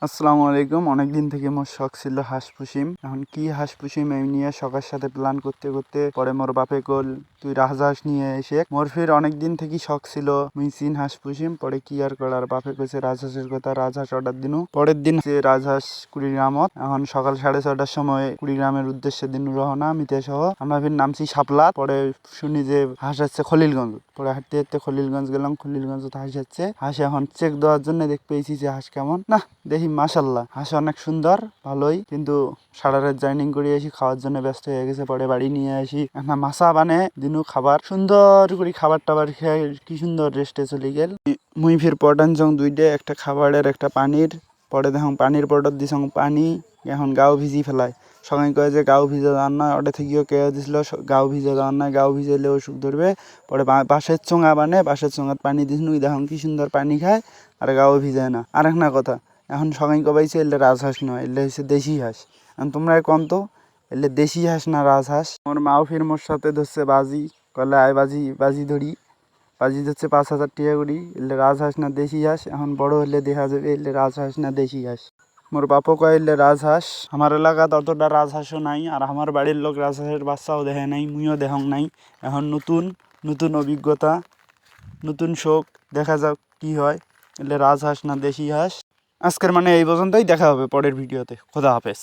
আসসালামু আলাইকুম। অনেকদিন থেকে মোর শখ ছিল হাঁস পুষিম। এখন কি হাঁস পুষিম এই নিয়ে সবার সাথে প্ল্যান করতে করতে পরে মোর বাপে কল তুই রাজহাঁস নিয়ে এসে। মোর ফির অনেকদিন থেকে শখ ছিল মুই চীন হাঁস পুষিম। পরে কি আর করার, বাপে কইছে রাজহাঁসের কথা, রাজহাঁস অর্ডার দিনু। পরের দিন যে রাজহাঁস 20 গ্রামত। এখন সকাল 6:30টার সময় 20 গ্রামের উদ্দেশ্যে দিন রওনা মিতে সহ। আমরা ফির নামছি শাপলা। পরে শুনি যে হাঁস আছে খলিলগঞ্জ। পরে হাঁটতে হাঁটতে খলিলগঞ্জ গেলাম। খলিলগঞ্জ হাঁস আছে। হাঁস এখন চেক দেওয়ার জন্য দেখ পেয়েছি যে হাঁস কেমন না দেখি। মাশাল্লাহ হাঁস অনেক সুন্দর, ভালোই, কিন্তু সারা রাত জার্নিং করে আসি, খাওয়ার জন্য ব্যস্ত হয়ে গেছে। পরে বাড়ি নিয়ে আসি একটা মাছা বানে দিনু খাবার সুন্দর করে খাবার টাবার খেয়ে কি সুন্দর রেস্টে চলে গেল। মুই ফির পটান জং দুইটা, একটা খাবারের একটা পানির। পরে দেখুন পানির পটর দিছং পানি, এখন গাও ভিজি ফেলায়। সবাই কয়ে যে গাও ভিজে দেওয়ার নয়, ওটা থেকেও কে দিছিল গাও ভিজে দেওয়ার নয়, গাও ভিজাইলে অসুখ ধরবে। পরে বাঁশের চোঙা বানে, বাঁশের চোঙাত পানি দিছিল, দেখুন কি সুন্দর পানি খায় আর গাও ভিজায় না। আর একটা কথা, এখন সবাই কবাইছে এলে রাজহাঁস নয়, এলে হচ্ছে দেশি হাঁস। এখন তোমরা কম তো এলে দেশি হাঁস না রাজহাঁস? আমার মাও ফির মোর সাথে ধরছে বাজি, কলে আয় বাজি বাজি ধরি। বাজি ধরছে 5,000 টাকা করি। এলে রাজহাঁস না দেশি হাঁস? এখন বড় হলে দেখা যাবে এলে রাজহাঁস না দেশি হাঁস। মোর বাপও কয় এলে রাজহাঁস। আমার এলাকাত অতটা রাজহাঁসও নাই, আর আমার বাড়ির লোক রাজহাঁসের বাচ্চাও দেখে নাই, মুইও দেখাং নাই। এখন নতুন নতুন অভিজ্ঞতা, নতুন শোক, দেখা যাক কি হয়। এলে রাজহাঁস না দেশি হাঁস। আজকের এই পর্যন্তই, দেখা হবে পরের ভিডিওতে। খোদা হাফেজ।